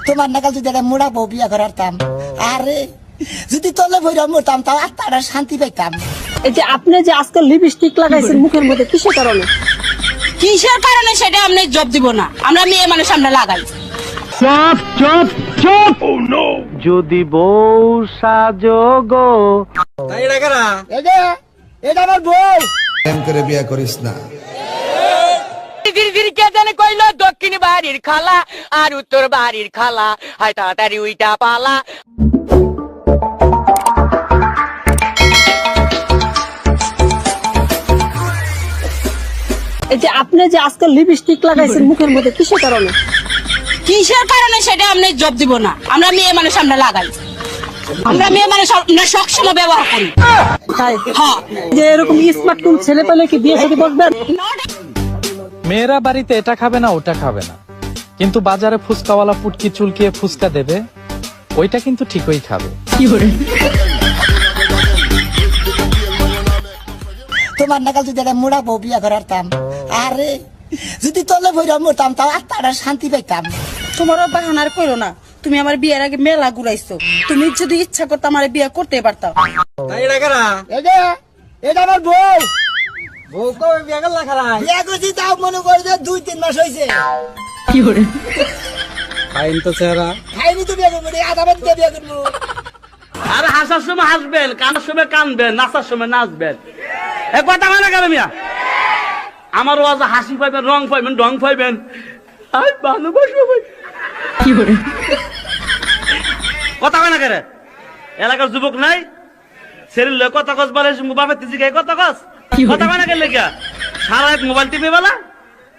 তোমার নাকাল যদি একটা মোড়া বউ বিয়া করারতাম, আরে যদি তলে ভইরা মরতাম তাও আত্মাটা শান্তি পাইতাম। এই যে আপনি যে আজকাল লিপস্টিক লাগাইছেন মুখের মধ্যে কিসের কারণে? কিসের কারণে সেটা আপনি জব দিব না, আমরা মেয়ে মানুষ আমরা লাগাই। চুপ চুপ চুপ। যদি বউ সাজো গো। এটা আমার বউ। প্রেম করে বিয়ে করিস না। কে জানে কইলো দক্ষিণ বাড়ির খালা আর উত্তর বাড়ির খালা, হায় তাড়াতাড়ি উইটা পালা। এই যে আপনি যে আজকাল লিপস্টিক লাগাইছেন মুখের মধ্যে কিসের কারণে? কিসের কারণে সেটা আপনি জব দিব না, আমরা মেয়ে মানুষ আমরা লাগাই। আমরা মেয়ে মানুষ আমরা সবসময় ব্যবহার করি। তাই হ্যাঁ, যে এরকম স্মার্ট কোন ছেলে পেলে কি বিয়ে শাদী করবেন? মেয়েরা বাড়িতে এটা খাবে না ওটা খাবে না, কিন্তু বাজারে ফুচকাওয়ালা পুটকি চুলকিয়ে ফুচকা দেবে, ওইটা কিন্তু ঠিকই খাবে। তোমার নাকাল যদি একটা মোড়া বউ বিয়া করারতাম, আরে যদি তলে ভইরা মরতাম তাও আত্মাটা শান্তি পাইতাম। তোমারও বাহানার করো না, তুমি আমার বিয়ের আগে মেলা ঘুরাইছো। তুমি যদি ইচ্ছা করতে আমার বিয়ে করতে পারতাম। এটা আমার বউ। বিয়া করছি তাও মনে করে যে 2-3 মাস হয়েছে। খাইনি তো বিয়া করবো, আধা বাদ দিয়ে বিয়া করবো। আর হাসার সময় হাসবেন, কানার সময় কানবেন, নাচার সময় নাচবেন। এক কথা হয় না কেন মিয়া? আমার ওয়াজে হাসি পাইবেন, রং পাইবেন, ঢং পাইবেন। আই ভালোবাসবো ভাই। কথা হয় না কেন? এলাকার যুবক নাই সেরিল কথা কস বলে বাপের তিজি কথা কস। কথা হয় না কেন লেখা? সারা রাত মোবাইল টিপে বেলা।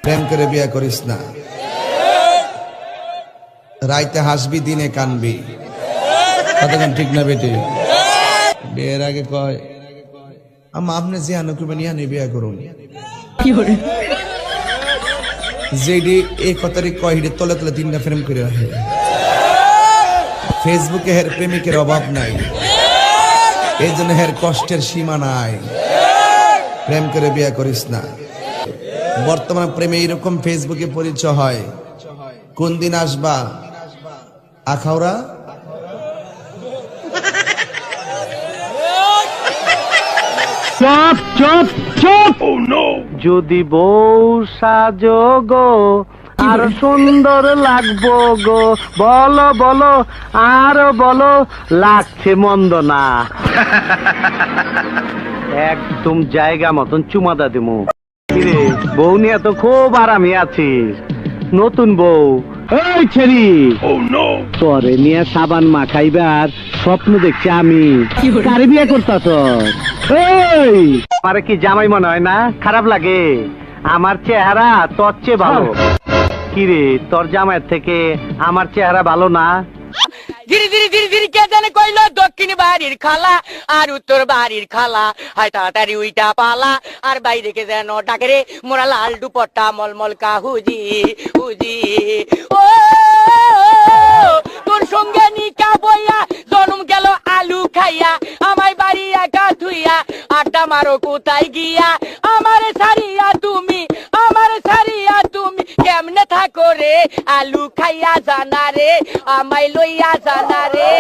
প্রেম করে বিয়ে করিস না। রাইতে হাসবি, দিনে কানবি। কতক্ষণ ঠিক না বেটি? বিয়ের আগে কয় আম্মা আপনি যে আনো করবেন ইয়ানি বিয়ে করুন। যেডি এই কথারই কয় হিডে তলে তলে 3টা প্রেম করে রাখে। ফেসবুকে হের প্রেমিকের অভাব নাই, এই জন্য হের কষ্টের সীমা নাই। প্রেম করে বিয়ে করিস না। বর্তমান প্রেমে এইরকম ফেসবুকে পরিচয় হয়। কোন দিন আসবা আখাউড়া? চুপ চুপ চুপ। যদি বউ সাজো গো আর সুন্দর লাগবো গো, বলো বলো আরো বলো, লাগছে মন্দ না। একদম জায়গা মতন চুমাদা দিমু। কিরে বউ নিয়ে তো খুব আরামে আছিস। নতুন বউ এই ছেড়ি তোরে নিয়ে সাবান মাখাইবার স্বপ্ন দেখছি আমি। কারে বিয়ে করতাছ? আমার কি জামাই মনে হয় না? খারাপ লাগে? আমার চেহারা তোর চেয়ে ভালো। কিরে তোর জামাইয়ের থেকে আমার চেহারা ভালো না? ধীরে ধীরে ধীরে ধীরে কে জানে কইলো দক্ষিণ বাড়ির খালা আর উত্তর বাড়ির খালা, হায় তাড়াতাড়ি উইটা পালা। আর বাইরে কে যেন ডাকে রে মোরা লাল দুপট্টা মলমল কা হুজি হুজি। ও তোর সঙ্গে নিকা বইয়া জন্ম গেল আলু খাইয়া, আমায় বাড়ি একা ধুইয়া আড্ডা মারো কোথায় গিয়া। আমারে ছাড়িয়া তুমি, আমারে ছাড়িয়া তুমি কেমনে থাকো রে? আলু খাইয়া জানা রে, আমায় লইয়া জানা রে।